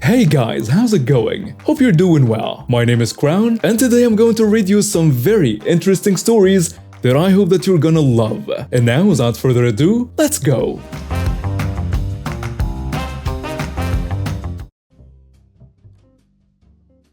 Hey guys, how's it going? Hope you're doing well. My name is Crown, and today I'm going to read you some very interesting stories that I hope that you're gonna love. And now, without further ado, let's go!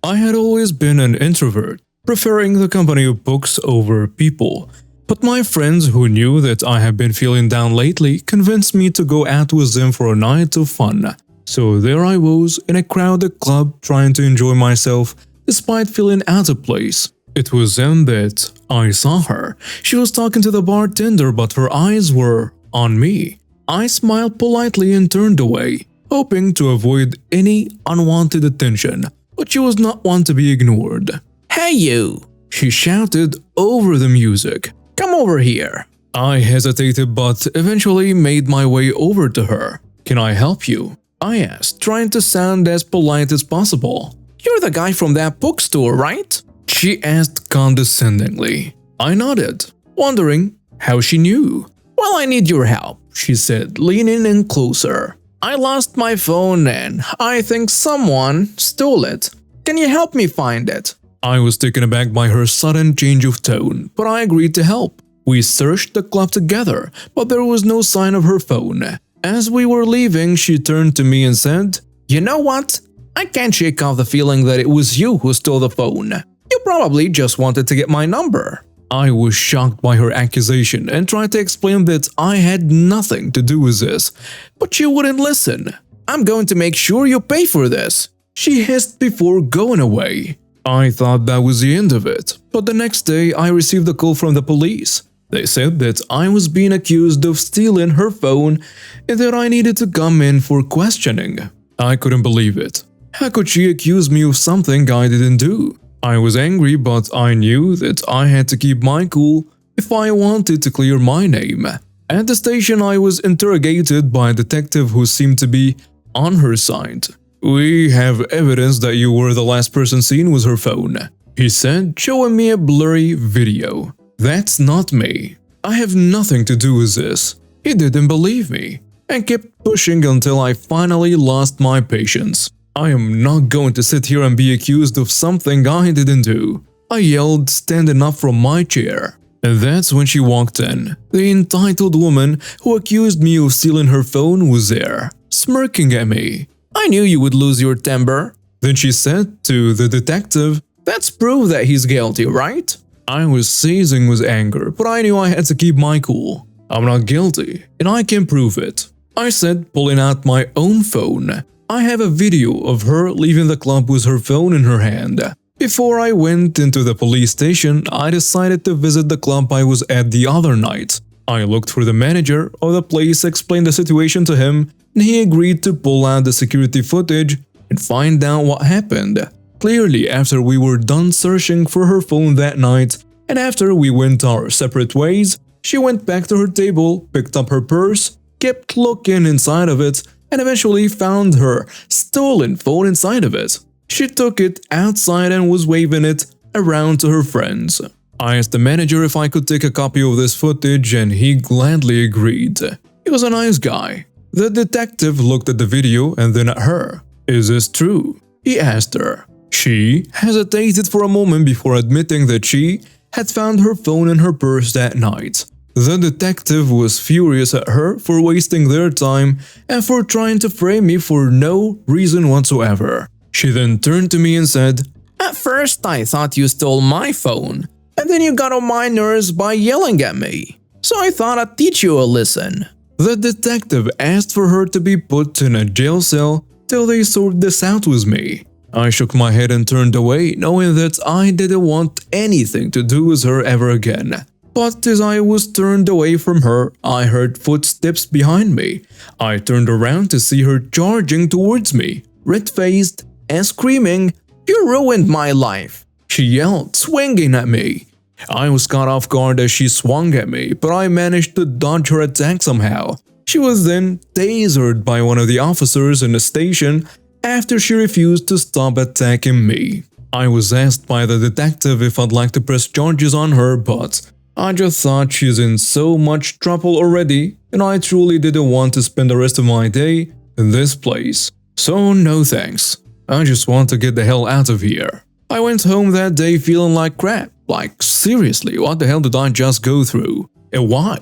I had always been an introvert, preferring the company of books over people. But my friends who knew that I had been feeling down lately convinced me to go out with them for a night of fun. So there I was in a crowded club trying to enjoy myself despite feeling out of place. It was then that I saw her. She was talking to the bartender, but her eyes were on me. I smiled politely and turned away, hoping to avoid any unwanted attention, but she was not one to be ignored. "Hey you!" she shouted over the music. "Come over here." I hesitated but eventually made my way over to her. "Can I help you?" I asked, trying to sound as polite as possible. "You're the guy from that bookstore, right?" she asked condescendingly. I nodded, wondering how she knew. "Well, I need your help," she said, leaning in closer. "I lost my phone and I think someone stole it. Can you help me find it?" I was taken aback by her sudden change of tone, but I agreed to help. We searched the club together, but there was no sign of her phone. As we were leaving, she turned to me and said, "You know what? I can't shake off the feeling that it was you who stole the phone. You probably just wanted to get my number." I was shocked by her accusation and tried to explain that I had nothing to do with this, but she wouldn't listen. "I'm going to make sure you pay for this," she hissed before going away. I thought that was the end of it, but the next day I received a call from the police. They said that I was being accused of stealing her phone and that I needed to come in for questioning. I couldn't believe it. How could she accuse me of something I didn't do? I was angry, but I knew that I had to keep my cool if I wanted to clear my name. At the station, I was interrogated by a detective who seemed to be on her side. "We have evidence that you were the last person seen with her phone," he said, showing me a blurry video. "That's not me. I have nothing to do with this." He didn't believe me and kept pushing until I finally lost my patience. "I am not going to sit here and be accused of something I didn't do," I yelled, standing up from my chair. And that's when she walked in. The entitled woman who accused me of stealing her phone was there, smirking at me. "I knew you would lose your temper." Then she said to the detective, "That's proof that he's guilty, right?" I was seething with anger, but I knew I had to keep my cool. "I'm not guilty, and I can prove it," I said, pulling out my own phone. I have a video of her leaving the club with her phone in her hand. Before I went into the police station, I decided to visit the club I was at the other night. I looked for the manager of the place, explained the situation to him, and he agreed to pull out the security footage and find out what happened. Clearly, after we were done searching for her phone that night, and after we went our separate ways, she went back to her table, picked up her purse, kept looking inside of it, and eventually found her stolen phone inside of it. She took it outside and was waving it around to her friends. I asked the manager if I could take a copy of this footage, and he gladly agreed. He was a nice guy. The detective looked at the video and then at her. "Is this true?" he asked her. She hesitated for a moment before admitting that she had found her phone in her purse that night. The detective was furious at her for wasting their time and for trying to frame me for no reason whatsoever. She then turned to me and said, "At first I thought you stole my phone, and then you got on my nerves by yelling at me. So I thought I'd teach you a lesson." The detective asked for her to be put in a jail cell till they sort this out with me. I shook my head and turned away, knowing that I didn't want anything to do with her ever again. But as I was turned away from her, I heard footsteps behind me. I turned around to see her charging towards me, red-faced and screaming, "You ruined my life!" she yelled, swinging at me. I was caught off guard as she swung at me, but I managed to dodge her attack somehow. She was then tasered by one of the officers in the station after she refused to stop attacking me. I was asked by the detective if I'd like to press charges on her, but I just thought she's in so much trouble already, and I truly didn't want to spend the rest of my day in this place. So no thanks. I just want to get the hell out of here. I went home that day feeling like crap. Like, seriously, what the hell did I just go through? And why?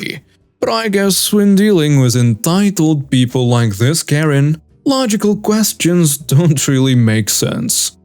But I guess when dealing with entitled people like this Karen, logical questions don't really make sense.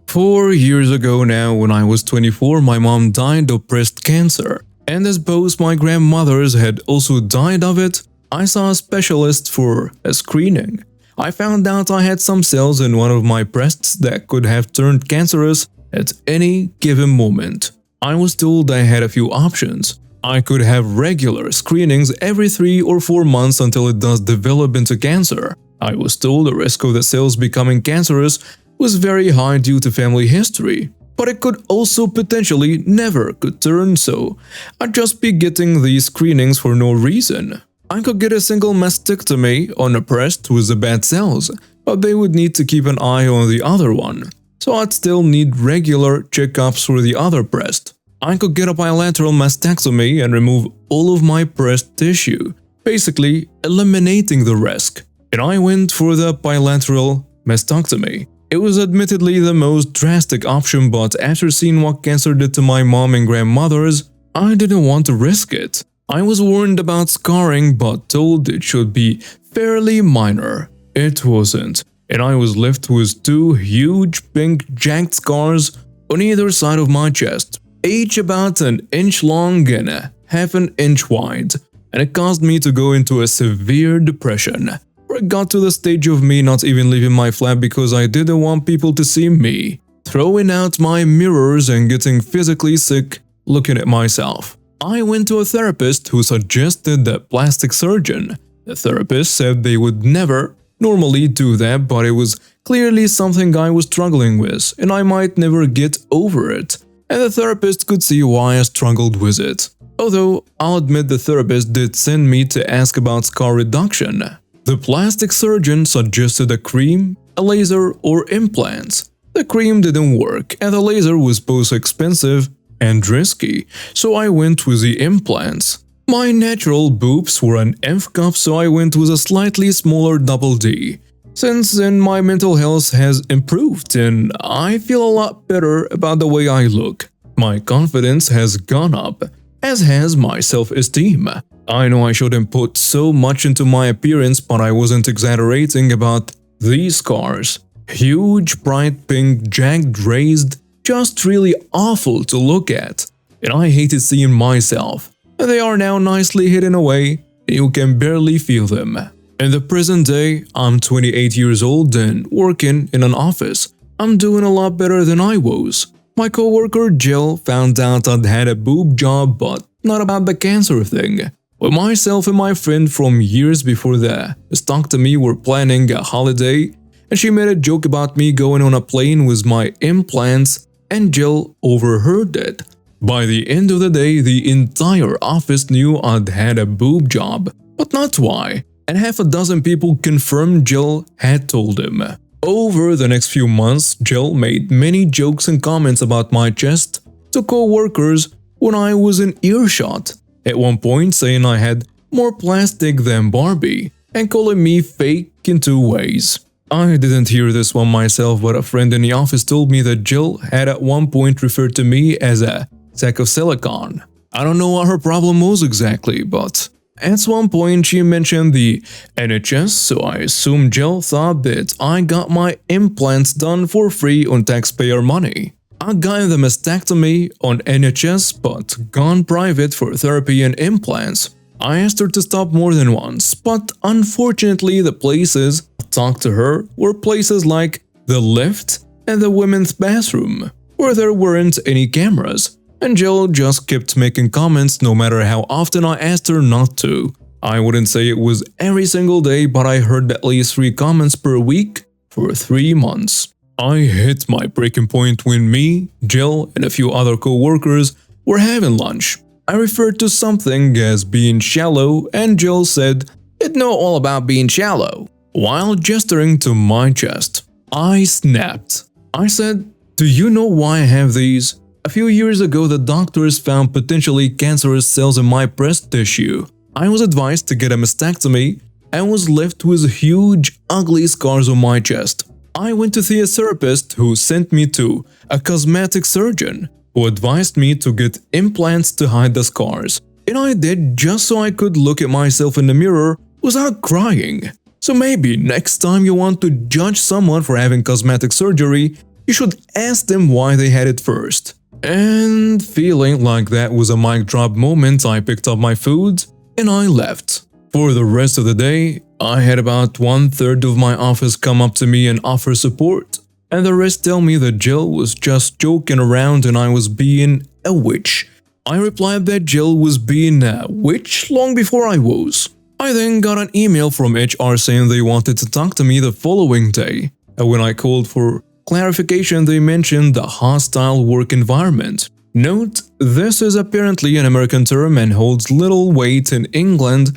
4 years ago now, when I was 24, my mom died of breast cancer. And as both my grandmothers had also died of it, I saw a specialist for a screening. I found out I had some cells in one of my breasts that could have turned cancerous at any given moment. I was told I had a few options. I could have regular screenings every 3 or 4 months until it does develop into cancer. I was told the risk of the cells becoming cancerous was very high due to family history, but it could also potentially never could turn, so I'd just be getting these screenings for no reason. I could get a single mastectomy on a breast with the bad cells, but they would need to keep an eye on the other one, so I'd still need regular checkups for the other breast. I could get a bilateral mastectomy and remove all of my breast tissue, basically eliminating the risk, and I went for the bilateral mastectomy. It was admittedly the most drastic option, but after seeing what cancer did to my mom and grandmothers, I didn't want to risk it. I was warned about scarring but told it should be fairly minor. It wasn't, and I was left with 2 huge pink jagged scars on either side of my chest, each about an inch long and a half an inch wide, and it caused me to go into a severe depression. It got to the stage of me not even leaving my flat because I didn't want people to see me, throwing out my mirrors and getting physically sick looking at myself. I went to a therapist who suggested a plastic surgeon. The therapist said they would never normally do that, but it was clearly something I was struggling with and I might never get over it, and the therapist could see why I struggled with it. Although I'll admit the therapist did send me to ask about scar reduction. The plastic surgeon suggested a cream, a laser, or implants. The cream didn't work, and the laser was both expensive and risky, so I went with the implants. My natural boobs were an F cup, so I went with a slightly smaller double D. Since then, my mental health has improved, and I feel a lot better about the way I look. My confidence has gone up, as has my self-esteem. I know I shouldn't put so much into my appearance, but I wasn't exaggerating about these scars. Huge, bright pink, jagged, raised, just really awful to look at. And I hated seeing myself. They are now nicely hidden away, and you can barely feel them. In the present day, I'm 28 years old and working in an office. I'm doing a lot better than I was. My coworker Jill found out I'd had a boob job, but not about the cancer thing. When myself and my friend from years before the mastectomy were planning a holiday, and she made a joke about me going on a plane with my implants, and Jill overheard it. By the end of the day, the entire office knew I'd had a boob job, but not why, and half a dozen people confirmed Jill had told him. Over the next few months, Jill made many jokes and comments about my chest to co-workers when I was in earshot. At one point saying I had more plastic than Barbie, and calling me fake in 2 ways. I didn't hear this one myself, but a friend in the office told me that Jill had at one point referred to me as a sack of silicone. I don't know what her problem was exactly, but at one point she mentioned the NHS, so I assume Jill thought that I got my implants done for free on taxpayer money. I got the mastectomy on NHS but gone private for therapy and implants. I asked her to stop more than once, but unfortunately the places I talked to her were places like the lift and the women's bathroom, where there weren't any cameras, and Jill just kept making comments no matter how often I asked her not to. I wouldn't say it was every single day, but I heard at least 3 comments per week for 3 months. I hit my breaking point when me, Jill, and a few other co-workers were having lunch. I referred to something as being shallow, and Jill said, "I'd know all about being shallow," while gesturing to my chest. I snapped. I said, "Do you know why I have these? A few years ago, the doctors found potentially cancerous cells in my breast tissue. I was advised to get a mastectomy and was left with huge, ugly scars on my chest. I went to see a therapist who sent me to a cosmetic surgeon who advised me to get implants to hide the scars. And I did just so I could look at myself in the mirror without crying. So maybe next time you want to judge someone for having cosmetic surgery, you should ask them why they had it first. And feeling like that was a mic drop moment, I picked up my food and I left. For the rest of the day, I had about 1/3 of my office come up to me and offer support, and the rest tell me that Jill was just joking around and I was being a witch. I replied that Jill was being a witch long before I was. I then got an email from HR saying they wanted to talk to me the following day, and when I called for clarification, they mentioned the hostile work environment. Note, this is apparently an American term and holds little weight in England,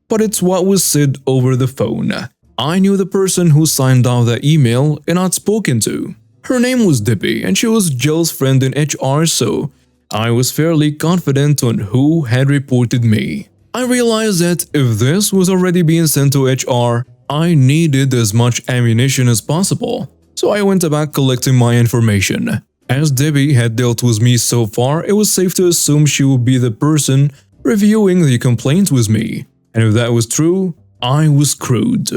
but it's what was said over the phone. I knew the person who signed off the email and I'd spoken to. Her name was Debbie and she was Jill's friend in HR, so I was fairly confident on who had reported me. I realized that if this was already being sent to HR, I needed as much ammunition as possible, so I went about collecting my information. As Debbie had dealt with me so far, it was safe to assume she would be the person reviewing the complaint with me, and if that was true, I was screwed.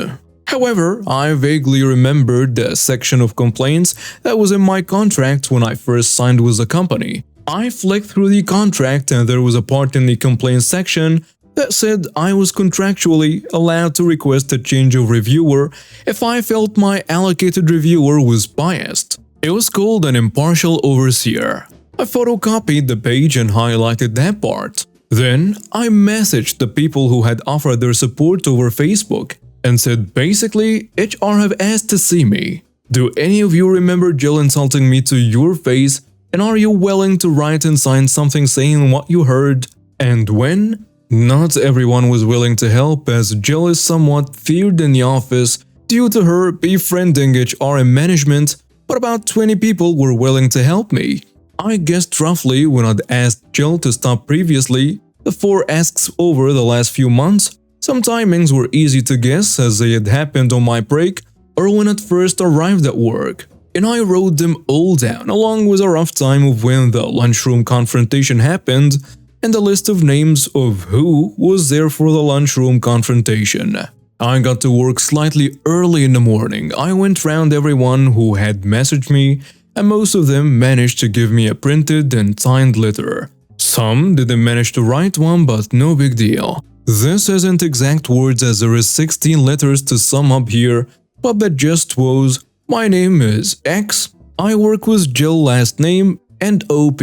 However, I vaguely remembered the section of complaints that was in my contract when I first signed with the company. I flicked through the contract and there was a part in the complaints section that said I was contractually allowed to request a change of reviewer if I felt my allocated reviewer was biased. It was called an impartial overseer. I photocopied the page and highlighted that part. Then, I messaged the people who had offered their support over Facebook and said basically, HR have asked to see me. Do any of you remember Jill insulting me to your face, and are you willing to write and sign something saying what you heard and when? Not everyone was willing to help, as Jill is somewhat feared in the office due to her befriending HR and management, but about 20 people were willing to help me. I guessed roughly when I'd asked Jill to stop previously, the 4 asks over the last few months. Some timings were easy to guess as they had happened on my break or when I'd first arrived at work, and I wrote them all down along with a rough time of when the lunchroom confrontation happened and a list of names of who was there for the lunchroom confrontation. I got to work slightly early in the morning. I went round everyone who had messaged me, and most of them managed to give me a printed and signed letter. Some didn't manage to write one, but no big deal. This isn't exact words as there is 16 letters to sum up here, but the gist was, my name is X, I work with Jill last name, and OP.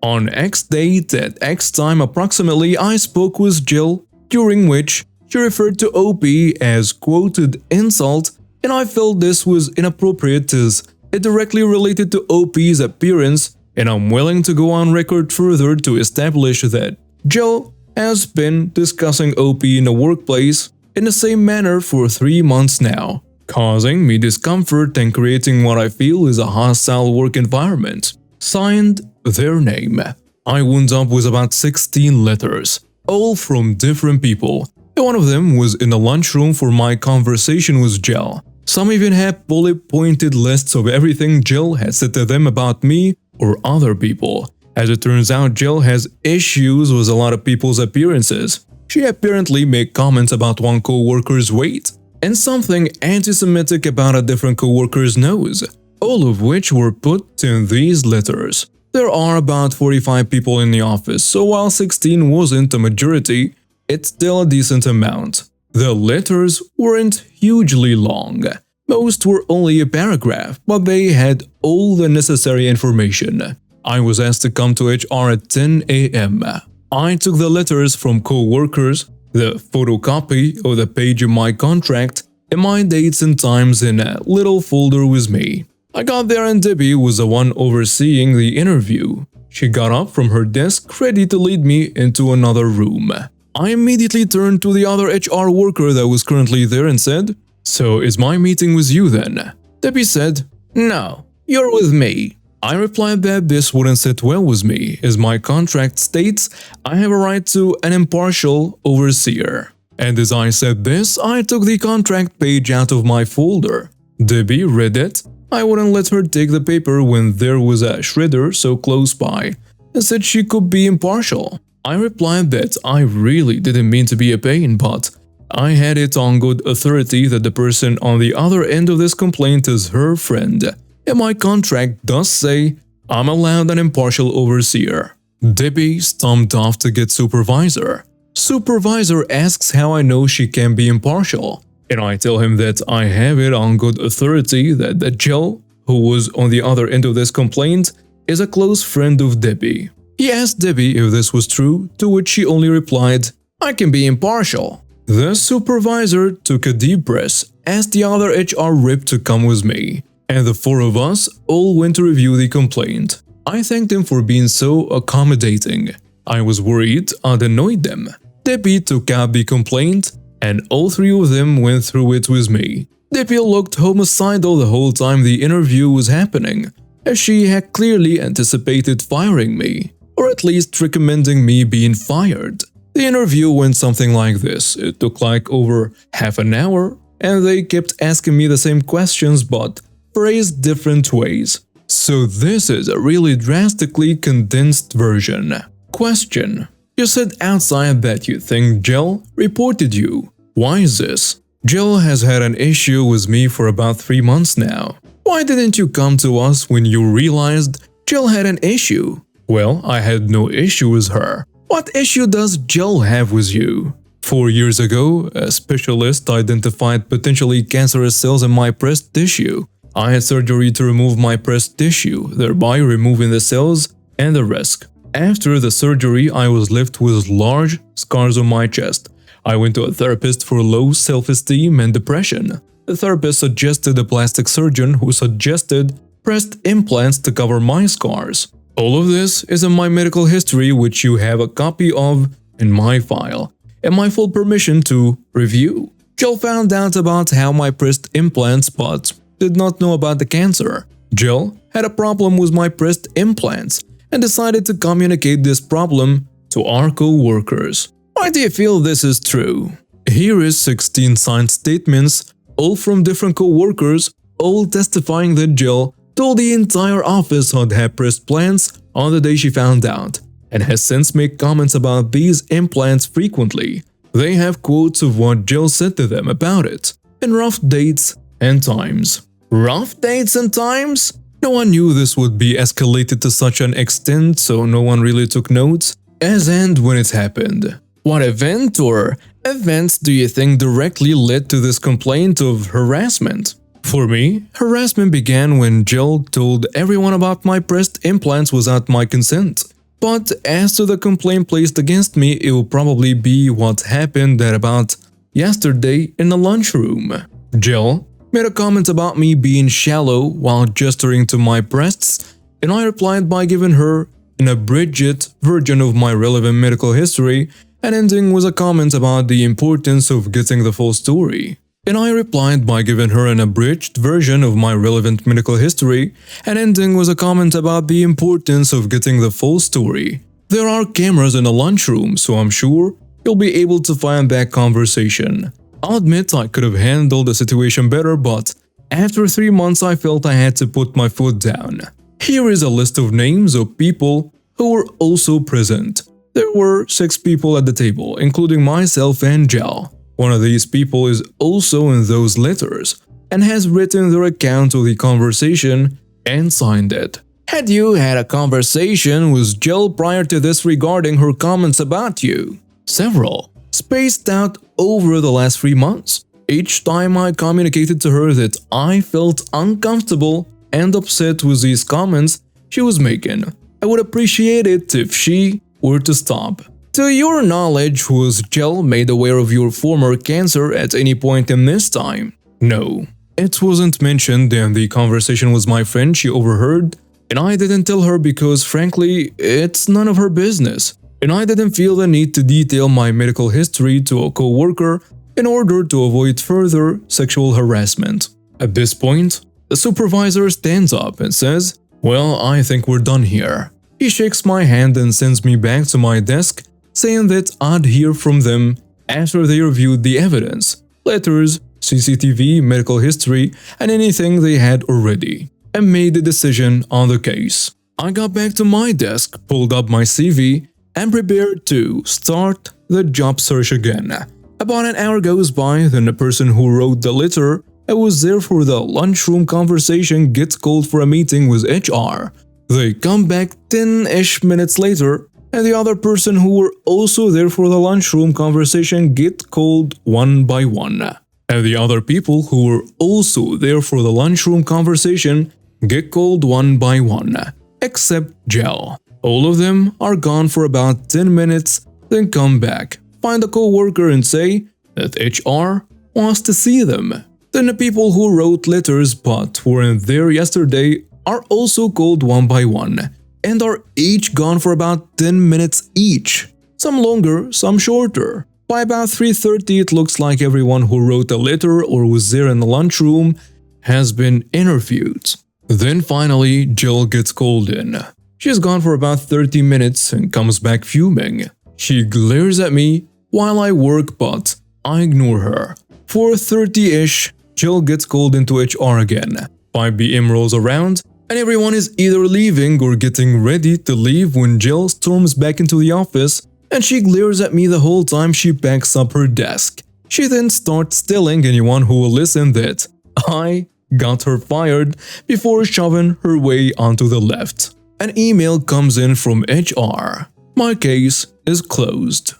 On X date at X time approximately, I spoke with Jill, during which she referred to OP as quoted insult, and I felt this was inappropriate as it directly related to OP's appearance, and I'm willing to go on record further to establish that Jill has been discussing OP in the workplace in the same manner for 3 months now, causing me discomfort and creating what I feel is a hostile work environment. Signed, their name. I wound up with about 16 letters, all from different people, and one of them was in the lunchroom for my conversation with Jill. Some even had bullet-pointed lists of everything Jill had said to them about me or other people. As it turns out, Jill has issues with a lot of people's appearances. She apparently made comments about one co-worker's weight and something anti-Semitic about a different co-worker's nose, all of which were put in these letters. There are about 45 people in the office, so while 16 wasn't a majority, it's still a decent amount. The letters weren't hugely long. Most were only a paragraph, but they had all the necessary information. I was asked to come to HR at 10 a.m. I took the letters from co-workers, the photocopy of the page in my contract, and my dates and times in a little folder with me. I got there and Debbie was the one overseeing the interview. She got up from her desk ready to lead me into another room. I immediately turned to the other HR worker that was currently there and said, "So is my meeting with you then?" Debbie said, "No, you're with me." I replied that this wouldn't sit well with me, as my contract states I have a right to an impartial overseer. And as I said this, I took the contract page out of my folder. Debbie read it. I wouldn't let her take the paper when there was a shredder so close by, and said she could be impartial. I replied that I really didn't mean to be a pain, but I had it on good authority that the person on the other end of this complaint is her friend, and my contract does say I'm allowed an impartial overseer. Debbie stomped off to get supervisor. Supervisor asks how I know she can be impartial, and I tell him that I have it on good authority that Jill, who was on the other end of this complaint, is a close friend of Debbie. He asked Debbie if this was true, to which she only replied, "I can be impartial." The supervisor took a deep breath, asked the other HR rep to come with me, and the four of us all went to review the complaint. I thanked him for being so accommodating. I was worried I'd annoyed them. Debbie took out the complaint, and all three of them went through it with me. Debbie looked homicidal the whole time the interview was happening, as she had clearly anticipated firing me, or at least recommending me being fired. The interview went something like this. It took like over half an hour, and they kept asking me the same questions but phrased different ways. So this is a really drastically condensed version. Question: you said outside that you think Jill reported you. Why is this? Jill has had an issue with me for about 3 months now. Why didn't you come to us when you realized Jill had an issue? Well, I had no issue with her. What issue does Jill have with you? 4 years ago, a specialist identified potentially cancerous cells in my breast tissue. I had surgery to remove my breast tissue, thereby removing the cells and the risk. After the surgery, I was left with large scars on my chest. I went to a therapist for low self-esteem and depression. The therapist suggested a plastic surgeon who suggested breast implants to cover my scars. All of this is in my medical history, which you have a copy of in my file, and my full permission to review. Jill found out about how my breast implants but did not know about the cancer. Jill had a problem with my breast implants and decided to communicate this problem to our co-workers. Why do you feel this is true? Here is 16 signed statements, all from different co-workers, all testifying that Jill told the entire office I'd had breast implants on the day she found out, and has since made comments about these implants frequently. They have quotes of what Jill said to them about it, and rough dates and times. Rough dates and times? No one knew this would be escalated to such an extent, so no one really took notes, as and when it happened. What event or events do you think directly led to this complaint of harassment? For me, harassment began when Jill told everyone about my breast implants without my consent. But as to the complaint placed against me, it will probably be what happened at about yesterday in the lunchroom. Jill made a comment about me being shallow while gesturing to my breasts, and I replied by giving her an abridged version of my relevant medical history and ending with a comment about the importance of getting the full story. And I replied by giving her an abridged version of my relevant medical history and ending with a comment about the importance of getting the full story. There are cameras in the lunchroom, so I'm sure you'll be able to find that conversation. I'll admit I could have handled the situation better, but after 3 months I felt I had to put my foot down. Here is a list of names of people who were also present. There were 6 people at the table, including myself and Jill. One of these people is also in those letters and has written their account of the conversation and signed it. Had you had a conversation with Jill prior to this regarding her comments about you? Several, spaced out over the last 3 months. Each time I communicated to her that I felt uncomfortable and upset with these comments she was making. I would appreciate it if she were to stop. To your knowledge, was Jill made aware of your former cancer at any point in this time? No. It wasn't mentioned in the conversation with my friend she overheard, and I didn't tell her because frankly, it's none of her business. And I didn't feel the need to detail my medical history to a co-worker in order to avoid further sexual harassment. At this point, the supervisor stands up and says, "Well, I think we're done here." He shakes my hand and sends me back to my desk, saying that I'd hear from them after they reviewed the evidence, letters, CCTV, medical history, and anything they had already, and made a decision on the case. I got back to my desk, pulled up my CV, and prepared to start the job search again. About an hour goes by, then the person who wrote the letter and was there for the lunchroom conversation gets called for a meeting with HR. They come back 10-ish minutes later, and the other person who were also there for the lunchroom conversation get called one by one. And the other people who were also there for the lunchroom conversation get called one by one, except Jill. All of them are gone for about 10 minutes, then come back, find a co-worker and say that HR wants to see them. Then the people who wrote letters but weren't there yesterday are also called one by one, and are each gone for about 10 minutes each. Some longer, some shorter. By about 3:30 it looks like everyone who wrote a letter or was there in the lunchroom has been interviewed. Then finally Jill gets called in. She's gone for about 30 minutes and comes back fuming. She glares at me while I work but I ignore her. 4:30-ish, Jill gets called into HR again. 5 PM rolls around and everyone is either leaving or getting ready to leave when Jill storms back into the office and she glares at me the whole time she packs up her desk. She then starts telling anyone who will listen that I got her fired before shoving her way onto the left. An email comes in from HR. My case is closed.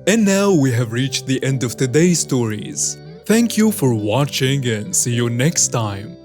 And now we have reached the end of today's stories. Thank you for watching and see you next time.